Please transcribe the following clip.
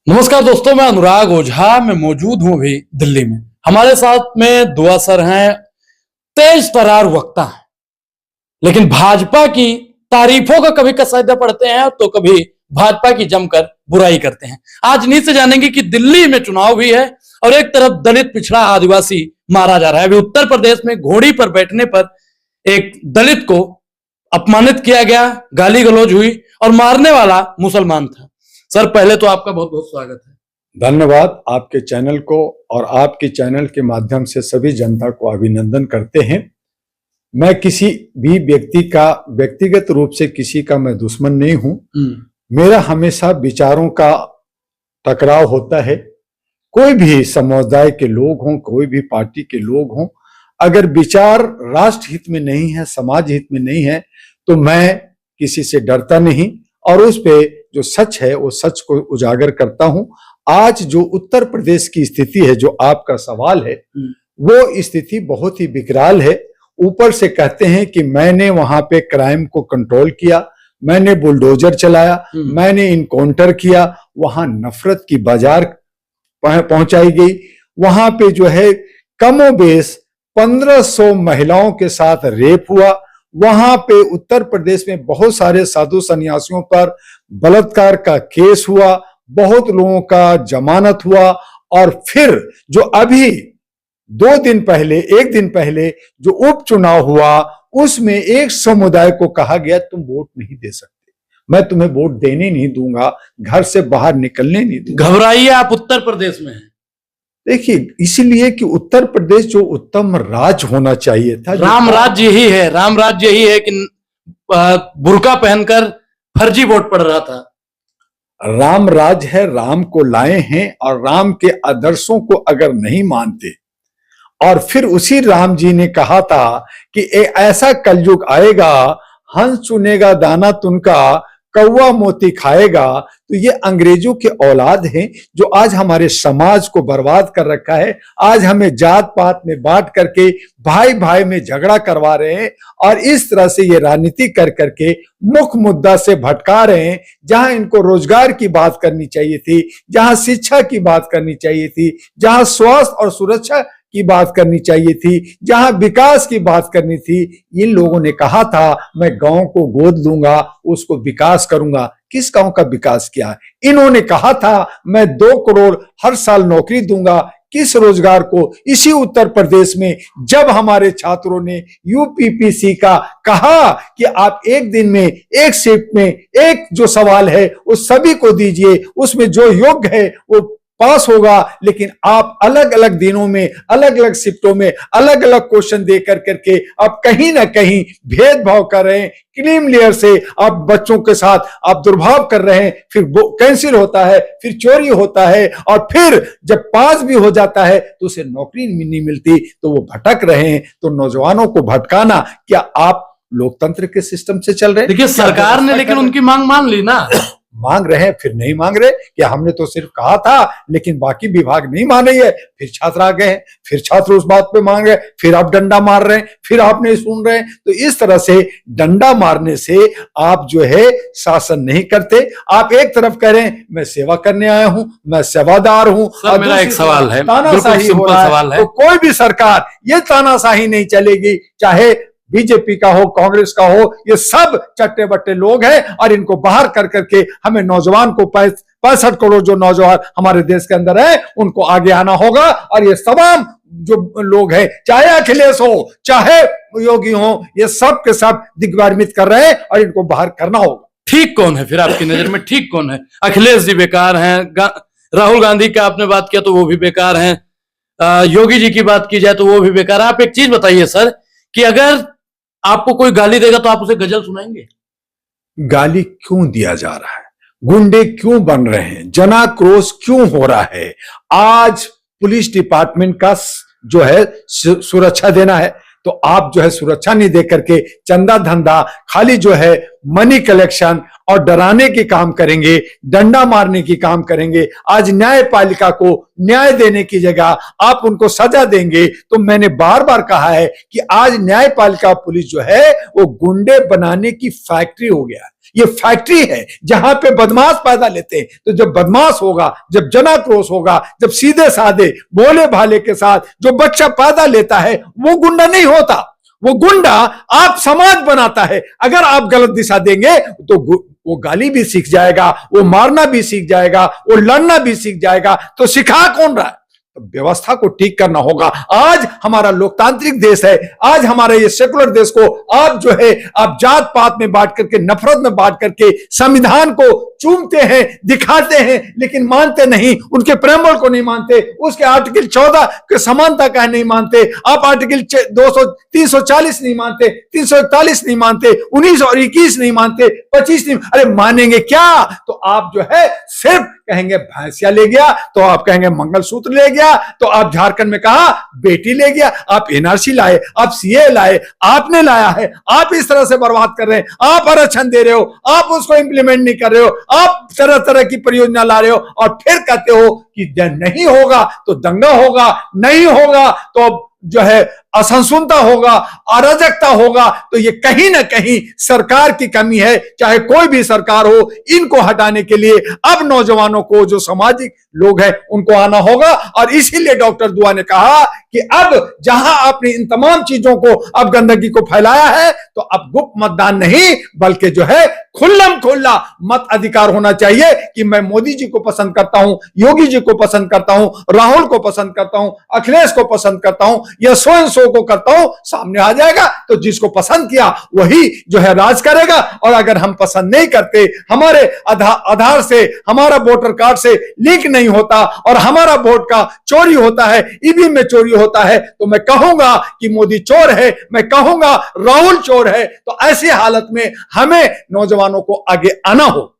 नमस्कार दोस्तों, मैं अनुराग ओझा। मैं मौजूद हूं अभी दिल्ली में। हमारे साथ में दुआ सर हैं, तेज तर्रार वक्ता हैं, लेकिन भाजपा की तारीफों का कभी कसीदा पढ़ते हैं तो कभी भाजपा की जमकर बुराई करते हैं। आज नीचे से जानेंगे कि दिल्ली में चुनाव भी है और एक तरफ दलित पिछड़ा आदिवासी मारा जा रहा है। अभी उत्तर प्रदेश में घोड़ी पर बैठने पर एक दलित को अपमानित किया गया, गाली गलौज हुई और मारने वाला मुसलमान था। सर, पहले तो आपका बहुत बहुत स्वागत है। धन्यवाद आपके चैनल को, और आपके चैनल के माध्यम से सभी जनता को अभिनंदन करते हैं। मैं किसी भी व्यक्ति का व्यक्तिगत रूप से किसी का मैं दुश्मन नहीं हूं। मेरा हमेशा विचारों का टकराव होता है। कोई भी समुदाय के लोग हों, कोई भी पार्टी के लोग हों, अगर विचार राष्ट्र हित में नहीं है, समाज हित में नहीं है, तो मैं किसी से डरता नहीं और उस पे जो सच है वो सच को उजागर करता हूं। आज जो उत्तर प्रदेश की स्थिति है, जो आपका सवाल है, वो स्थिति बहुत ही विकराल है। ऊपर से कहते हैं कि मैंने वहां पे क्राइम को कंट्रोल किया, मैंने बुलडोजर चलाया, मैंने इनकाउंटर किया, वहां नफरत की बाजार पहुंचाई गई। वहां पे जो है कमोबेश 1500 महिलाओं के साथ रेप हुआ। वहां पे उत्तर प्रदेश में बहुत सारे साधु सन्यासियों पर बलात्कार का केस हुआ, बहुत लोगों का जमानत हुआ। और फिर जो अभी 2 दिन पहले, 1 दिन पहले जो उपचुनाव हुआ, उसमें एक समुदाय को कहा गया तुम वोट नहीं दे सकते, मैं तुम्हें वोट देने नहीं दूंगा, घर से बाहर निकलने नहीं दूंगा। घबराइए, आप उत्तर प्रदेश में हैं। देखिए, इसीलिए कि उत्तर प्रदेश जो उत्तम राज्य होना चाहिए था, राम राज्य ही है, राम राज्य ही है कि बुर्का पहनकर फर्जी वोट पड़ रहा था। राम राज्य है, राम को लाए हैं और राम के आदर्शों को अगर नहीं मानते, और फिर उसी राम जी ने कहा था कि ऐसा कलयुग आएगा, हंस चुनेगा दाना तुनका, कौवा मोती खाएगा। तो ये अंग्रेजों के औलाद हैं जो आज हमारे समाज को बर्बाद कर रखा है। आज हमें जात पात में बांट करके भाई भाई में झगड़ा करवा रहे हैं और इस तरह से ये राजनीति कर करके मुख्य मुद्दा से भटका रहे हैं। जहां इनको रोजगार की बात करनी चाहिए थी, जहां शिक्षा की बात करनी चाहिए थी, जहां स्वास्थ्य और सुरक्षा की बात करनी चाहिए थी, जहां विकास की बात करनी थी, इन लोगों ने कहा था मैं गांव को गोद लूंगा, उसको विकास करूंगा। किस गांव का विकास किया? इन्होंने कहा था मैं 2 करोड़ हर साल नौकरी दूंगा। किस रोजगार को? इसी उत्तर प्रदेश में जब हमारे छात्रों ने यूपीपीसी का कहा कि आप एक दिन में एक शिफ्ट में एक जो सवाल है वो सभी को दीजिए, उसमें जो योग्य है वो पास होगा, लेकिन आप अलग अलग दिनों में, अलग अलग शिफ्टों में अलग अलग क्वेश्चन दे करके आप कहीं ना कहीं भेदभाव कर रहे हैं। क्रीम लेयर से आप बच्चों के साथ आप दुर्भाव कर रहे हैं। फिर कैंसिल होता है, फिर चोरी होता है, और फिर जब पास भी हो जाता है तो उसे नौकरी नहीं मिलती, तो वो भटक रहे हैं। तो नौजवानों को भटकाना, क्या आप लोकतंत्र के सिस्टम से चल रहे हैं? देखिए, सरकार ने लेकिन उनकी मांग मान ली ना। मांग रहे हैं, फिर नहीं मांग रहे। क्या हमने तो सिर्फ कहा था, लेकिन बाकी विभाग नहीं मान रही है। फिर छात्र आ गए हैं, फिर छात्र उस बात पे मांग रहे हैं, फिर आप डंडा मार रहे हैं, फिर आप नहीं सुन रहे हैं। तो इस तरह से डंडा मारने से आप जो है शासन नहीं करते। आप एक तरफ कह रहे हैं मैं सेवा करने आया हूं, मैं सेवादार हूं, और मेरा एक सवाल है, तानाशाही हो रहा है। तो कोई भी सरकार, ये तानाशाही नहीं चलेगी, चाहे बीजेपी का हो, कांग्रेस का हो, ये सब चट्टे बट्टे लोग हैं और इनको बाहर कर करके हमें नौजवान को 65 करोड़ जो नौजवान हमारे देश के अंदर है उनको आगे आना होगा। और ये तमाम जो लोग हैं, चाहे अखिलेश हो, चाहे योगी हो, ये सब के सब दिग्भ्रमित कर रहे हैं और इनको बाहर करना होगा। ठीक कौन है फिर आपकी नजर में? ठीक कौन है? अखिलेश जी बेकार हैं, राहुल गांधी का आपने बात किया तो वो भी बेकार हैं, योगी जी की बात की जाए तो वो भी बेकार है। आप एक चीज बताइए सर, कि अगर आपको कोई गाली देगा तो आप उसे गजल सुनाएंगे? गाली क्यों दिया जा रहा है? गुंडे क्यों बन रहे हैं? जनाक्रोश क्यों हो रहा है? आज पुलिस डिपार्टमेंट का जो है सुरक्षा देना है, तो आप जो है सुरक्षा नहीं दे करके चंदा धंधा, खाली जो है मनी कलेक्शन और डराने की काम करेंगे, डंडा मारने की काम करेंगे। आज न्यायपालिका को न्याय देने की जगह आप उनको सजा देंगे। तो मैंने बार बार कहा है कि आज न्यायपालिका पुलिस जो है वो गुंडे बनाने की फैक्ट्री हो गया है। ये फैक्ट्री है जहां पे बदमाश पैदा लेते हैं। तो जब बदमाश होगा, जब जनाक्रोश होगा, जब सीधे साधे भोले भाले के साथ जो बच्चा पैदा लेता है वो गुंडा नहीं होता। वो गुंडा आप समाज बनाता है। अगर आप गलत दिशा देंगे तो वो गाली भी सीख जाएगा, वो मारना भी सीख जाएगा, वो लड़ना भी सीख जाएगा। तो सिखा कौन रहा है? व्यवस्था को ठीक करना होगा। आज हमारा लोकतांत्रिक देश है, आज हमारे ये सेकुलर देश को आप जो है आप जात पात में बांट करके, नफरत में बांट करके संविधान को चूमते हैं, दिखाते हैं, लेकिन मानते नहीं, उनके प्रेमबल को नहीं मानते, उसके आर्टिकल 14 के समानता का नहीं मानते, आप आर्टिकल 340 नहीं मानते, 341 नहीं मानते, 19 और 21 नहीं मानते, 25 नहीं। अरे मानेंगे क्या? तो आप जो है सिर्फ कहेंगे भैंसिया ले गया, तो आप कहेंगे मंगलसूत्र ले गया, तो आप झारखंड में कहा बेटी ले गया, आप एनआरसी लाए, आप सीए लाए, आपने लाया है, आप इस तरह से बर्बाद कर रहे हैं, आप आरक्षण दे रहे हो, आप उसको इंप्लीमेंट नहीं कर रहे हो, आप तरह तरह की परियोजना ला रहे हो और फिर कहते हो कि नहीं होगा तो दंगा होगा, नहीं होगा तो जो है असंसुनता होगा, अराजकता होगा। तो ये कहीं ना कहीं सरकार की कमी है, चाहे कोई भी सरकार हो। इनको हटाने के लिए अब नौजवानों को, जो सामाजिक लोग हैं, उनको आना होगा। और इसीलिए डॉक्टर दुआ ने कहा कि अब जहां आपने इन तमाम चीजों को, अब गंदगी को फैलाया है, तो अब गुप्त मतदान नहीं बल्कि जो है खुल्लम खुल्ला मत अधिकार होना चाहिए कि मैं मोदी जी को पसंद करता हूं, योगी जी को पसंद करता हूं, राहुल को पसंद करता हूं, अखिलेश को पसंद करता हूं या स्वयं को करता हूं, सामने आ जाएगा। तो जिसको पसंद किया वही जो है राज करेगा। और अगर हम पसंद नहीं करते, हमारे आधार से, हमारा वोटर कार्ड से लिंक नहीं होता और हमारा वोट का चोरी होता है, ईवीएम में चोरी होता है, तो मैं कहूंगा कि मोदी चोर है, मैं कहूंगा राहुल चोर है। तो ऐसी हालत में हमें नौजवानों को आगे आना हो।